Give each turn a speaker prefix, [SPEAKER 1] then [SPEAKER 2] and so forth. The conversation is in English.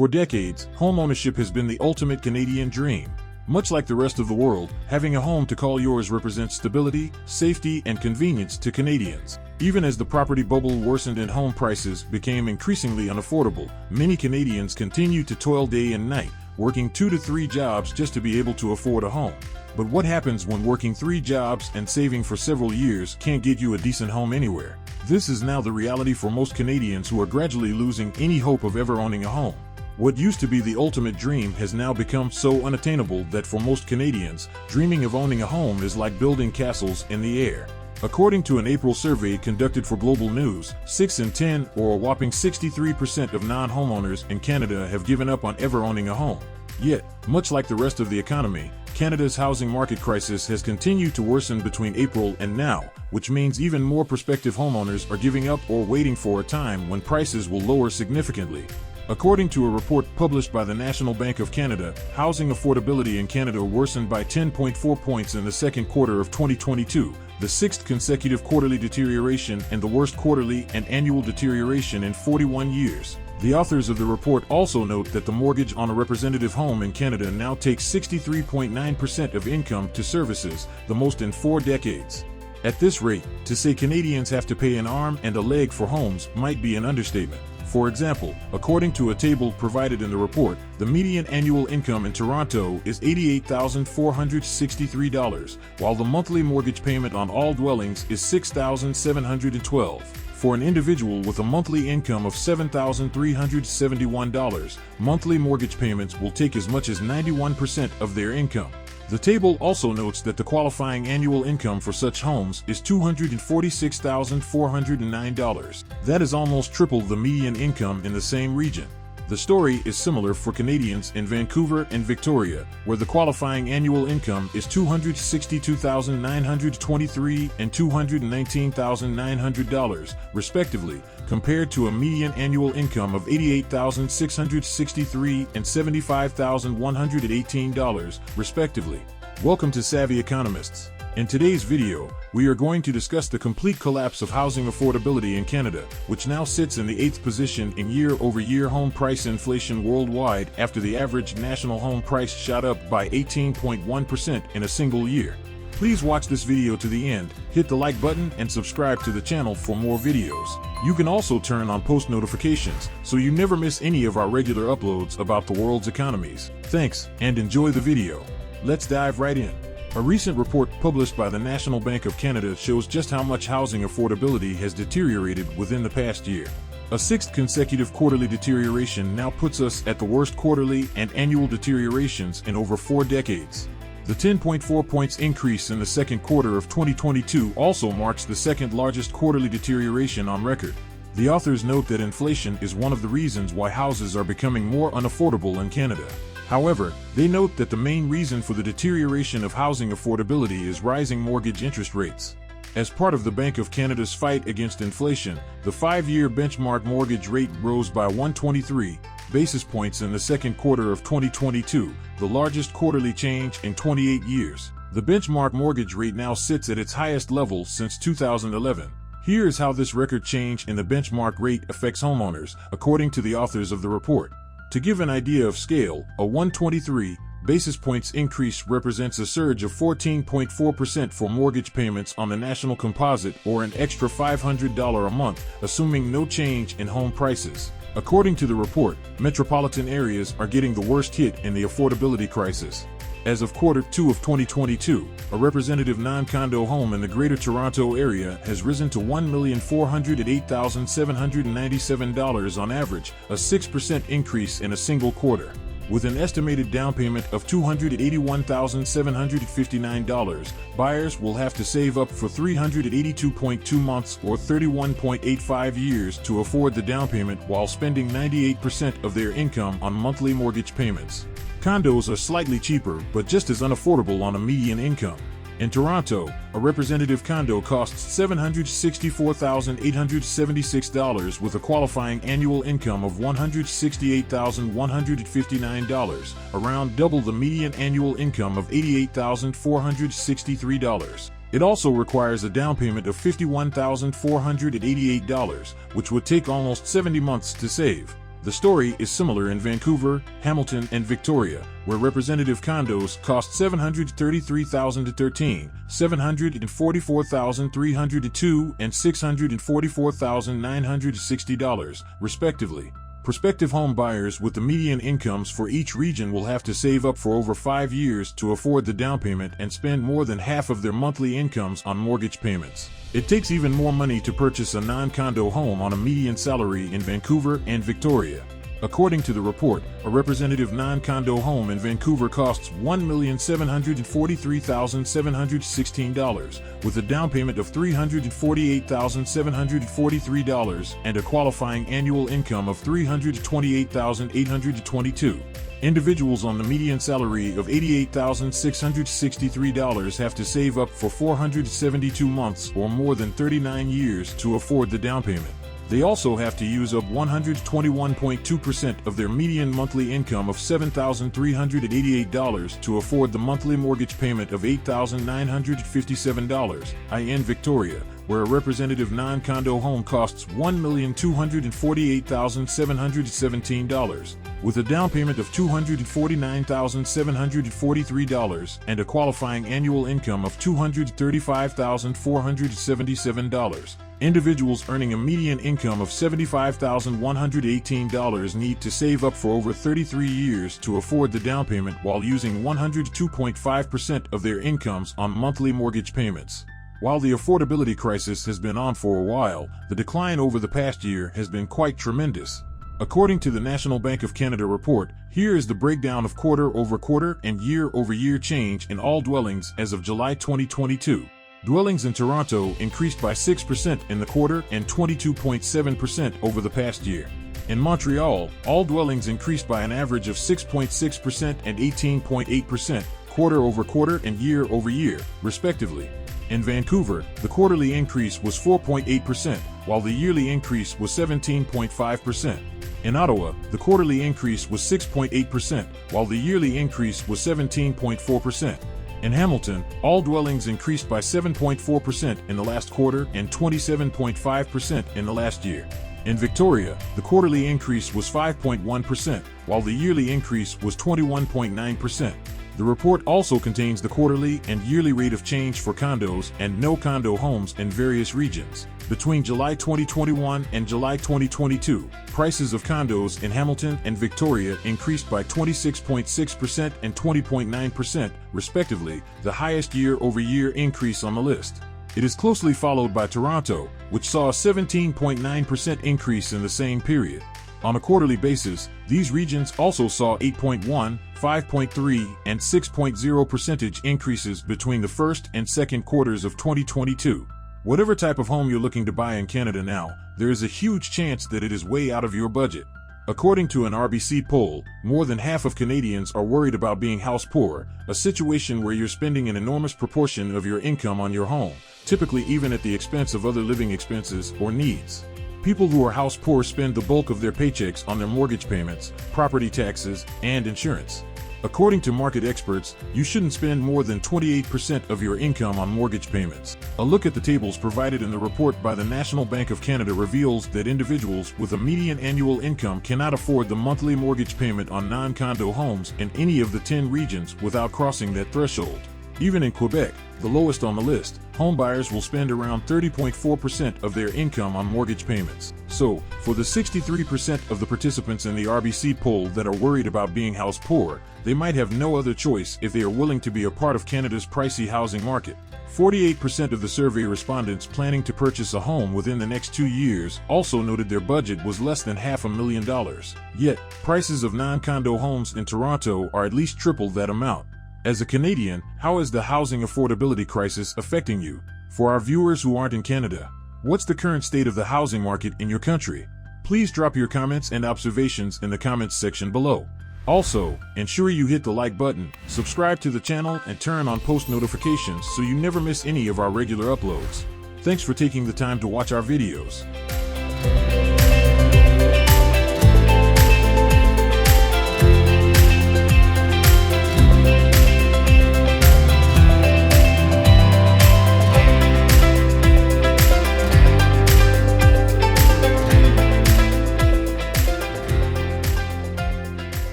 [SPEAKER 1] For decades, homeownership has been the ultimate Canadian dream. Much like the rest of the world, having a home to call yours represents stability, safety, and convenience to Canadians. Even as the property bubble worsened and home prices became increasingly unaffordable, many Canadians continue to toil day and night, working 2 to 3 jobs just to be able to afford a home. But what happens when working 3 jobs and saving for several years can't get you a decent home anywhere? This is now the reality for most Canadians who are gradually losing any hope of ever owning a home. What used to be the ultimate dream has now become so unattainable that for most Canadians, dreaming of owning a home is like building castles in the air. According to an April survey conducted for Global News, 6 in 10, or a whopping 63% of non-homeowners in Canada have given up on ever owning a home. Yet, much like the rest of the economy, Canada's housing market crisis has continued to worsen between April and now, which means even more prospective homeowners are giving up or waiting for a time when prices will lower significantly. According to a report published by the National Bank of Canada, housing affordability in Canada worsened by 10.4 points in the second quarter of 2022, the 6th consecutive quarterly deterioration and the worst quarterly and annual deterioration in 41 years. The authors of the report also note that the mortgage on a representative home in Canada now takes 63.9% of income to services, the most in 4 decades. At this rate, to say Canadians have to pay an arm and a leg for homes might be an understatement. For example, according to a table provided in the report, the median annual income in Toronto is $88,463, while the monthly mortgage payment on all dwellings is $6,712. For an individual with a monthly income of $7,371, monthly mortgage payments will take as much as 91% of their income. The table also notes that the qualifying annual income for such homes is $246,409. That is almost triple the median income in the same region. The story is similar for Canadians in Vancouver and Victoria, where the qualifying annual income is $262,923 and $219,900, respectively, compared to a median annual income of $88,663 and $75,118, respectively. Welcome to Savvy Economists. In today's video, we are going to discuss the complete collapse of housing affordability in Canada, which now sits in the 8th position in year-over-year home price inflation worldwide after the average national home price shot up by 18.1% in a single year. Please watch this video to the end, hit the like button, and subscribe to the channel for more videos. You can also turn on post notifications so you never miss any of our regular uploads about the world's economies. Thanks, and enjoy the video. Let's dive right in. A recent report published by the National Bank of Canada shows just how much housing affordability has deteriorated within the past year. A 6th consecutive quarterly deterioration now puts us at the worst quarterly and annual deteriorations in over 4 decades. The 10.4 points increase in the second quarter of 2022 also marks the second largest quarterly deterioration on record. The authors note that inflation is one of the reasons why houses are becoming more unaffordable in Canada. However, they note that the main reason for the deterioration of housing affordability is rising mortgage interest rates. As part of the Bank of Canada's fight against inflation, the 5-year benchmark mortgage rate rose by 123 basis points in the second quarter of 2022, the largest quarterly change in 28 years. The benchmark mortgage rate now sits at its highest level since 2011. Here is how this record change in the benchmark rate affects homeowners, according to the authors of the report. To give an idea of scale, a 123 basis points increase represents a surge of 14.4% for mortgage payments on the national composite, or an extra $500 a month, assuming no change in home prices. According to the report, metropolitan areas are getting the worst hit in the affordability crisis. As of quarter 2 of 2022, a representative non-condo home in the Greater Toronto Area has risen to $1,408,797 on average, a 6% increase in a single quarter. With an estimated down payment of $281,759, buyers will have to save up for 382.2 months or 31.85 years to afford the down payment while spending 98% of their income on monthly mortgage payments. Condos are slightly cheaper, but just as unaffordable on a median income. In Toronto, a representative condo costs $764,876 with a qualifying annual income of $168,159, around double the median annual income of $88,463. It also requires a down payment of $51,488, which would take almost 70 months to save. The story is similar in Vancouver, Hamilton, and Victoria, where representative condos cost $733,000 to $13, $744,300 to $2, and $644,960, respectively. Prospective home buyers with the median incomes for each region will have to save up for over 5 years to afford the down payment and spend more than half of their monthly incomes on mortgage payments. It takes even more money to purchase a non-condo home on a median salary in Vancouver and Victoria. According to the report, a representative non-condo home in Vancouver costs $1,743,716, with a down payment of $348,743 and a qualifying annual income of $328,822. Individuals on the median salary of $88,663 have to save up for 472 months or more than 39 years to afford the down payment. They also have to use up 121.2% of their median monthly income of $7,388 to afford the monthly mortgage payment of $8,957, in Victoria, where a representative non-condo home costs $1,248,717, with a down payment of $249,743 and a qualifying annual income of $235,477. Individuals earning a median income of $75,118 need to save up for over 33 years to afford the down payment while using 102.5% of their incomes on monthly mortgage payments. While the affordability crisis has been on for a while, the decline over the past year has been quite tremendous. According to the National Bank of Canada report, here is the breakdown of quarter-over-quarter and year-over-year change in all dwellings as of July 2022. Dwellings in Toronto increased by 6% in the quarter and 22.7% over the past year. In Montreal, all dwellings increased by an average of 6.6% and 18.8% quarter-over-quarter and year-over-year, respectively. In Vancouver, the quarterly increase was 4.8%, while the yearly increase was 17.5%. In Ottawa, the quarterly increase was 6.8%, while the yearly increase was 17.4%. In Hamilton, all dwellings increased by 7.4% in the last quarter and 27.5% in the last year. In Victoria, the quarterly increase was 5.1%, while the yearly increase was 21.9%. The report also contains the quarterly and yearly rate of change for condos and no-condo homes in various regions. Between July 2021 and July 2022, prices of condos in Hamilton and Victoria increased by 26.6% and 20.9%, respectively, the highest year-over-year increase on the list. It is closely followed by Toronto, which saw a 17.9% increase in the same period. On a quarterly basis, these regions also saw 8.1%, 5.3%, and 6.0% increases between the first and second quarters of 2022. Whatever type of home you're looking to buy in Canada now, there is a huge chance that it is way out of your budget. According to an RBC poll, more than half of Canadians are worried about being house poor, a situation where you're spending an enormous proportion of your income on your home, typically even at the expense of other living expenses or needs. People who are house poor spend the bulk of their paychecks on their mortgage payments, property taxes, and insurance. According to market experts, you shouldn't spend more than 28% of your income on mortgage payments. A look at the tables provided in the report by the National Bank of Canada reveals that individuals with a median annual income cannot afford the monthly mortgage payment on non-condo homes in any of the 10 regions without crossing that threshold. Even in Quebec, the lowest on the list, homebuyers will spend around 30.4% of their income on mortgage payments. So, for the 63% of the participants in the RBC poll that are worried about being house poor, they might have no other choice if they are willing to be a part of Canada's pricey housing market. 48% of the survey respondents planning to purchase a home within the next 2 years also noted their budget was less than $500,000. Yet, prices of non-condo homes in Toronto are at least triple that amount. As a Canadian, how is the housing affordability crisis affecting you? For our viewers who aren't in Canada, what's the current state of the housing market in your country? Please drop your comments and observations in the comments section below. Also, ensure you hit the like button, subscribe to the channel, and turn on post notifications so you never miss any of our regular uploads. Thanks for taking the time to watch our videos.